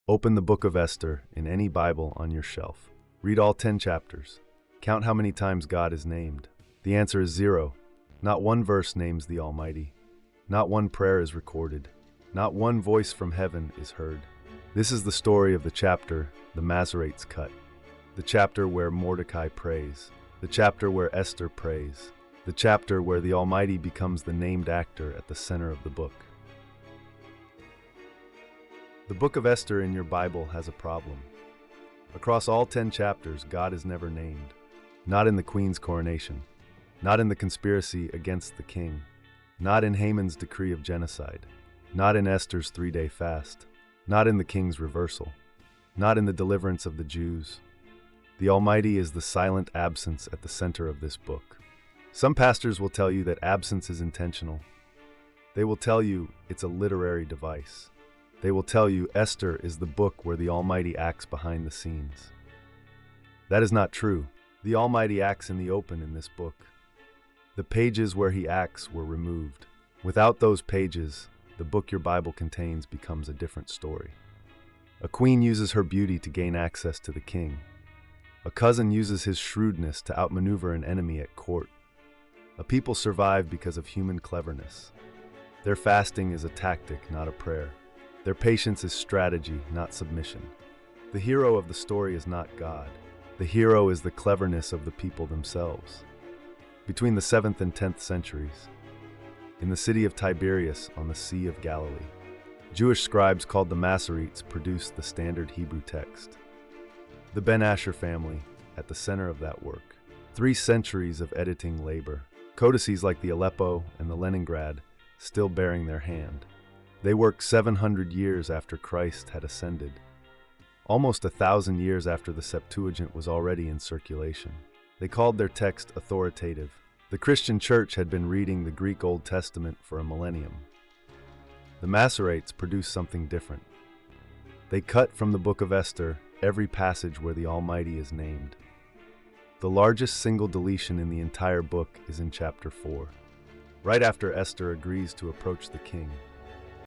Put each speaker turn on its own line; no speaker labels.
Open the book of Esther in any Bible on your shelf. Read all 10 chapters. Count how many times God is named. The answer is 0. Not one verse names the Almighty. Not one prayer is recorded. Not one voice from heaven is heard. This is the story of the chapter, the Masoretes cut. The chapter where Mordecai prays. The chapter where Esther prays. The chapter where the Almighty becomes the named actor at the center of the book. The book of Esther in your Bible has a problem. Across all 10 chapters, God is never named. Not in the queen's coronation. Not in the conspiracy against the king. Not in Haman's decree of genocide. Not in Esther's 3-day fast. Not in the king's reversal. Not in the deliverance of the Jews. The Almighty is the silent absence at the center of this book. Some pastors will tell you that absence is intentional. They will tell you it's a literary device. They will tell you Esther is the book where the Almighty acts behind the scenes. That is not true. The Almighty acts in the open in this book. The pages where he acts were removed. Without those pages, the book your Bible contains becomes a different story. A queen uses her beauty to gain access to the king. A cousin uses his shrewdness to outmaneuver an enemy at court. A people survive because of human cleverness. Their fasting is a tactic, not a prayer. Their patience is strategy, not submission. The hero of the story is not God. The hero is the cleverness of the people themselves. Between the 7th and 10th centuries, in the city of Tiberias on the Sea of Galilee, Jewish scribes called the Masoretes produced the standard Hebrew text. The Ben Asher family, at the center of that work. 3 centuries of editing labor. Codices like the Aleppo and the Leningrad still bearing their hand. They worked 700 years after Christ had ascended, almost 1,000 years after the Septuagint was already in circulation. They called their text authoritative. The Christian church had been reading the Greek Old Testament for a millennium. The Masoretes produced something different. They cut from the book of Esther every passage where the Almighty is named. The largest single deletion in the entire book is in chapter 4, right after Esther agrees to approach the king.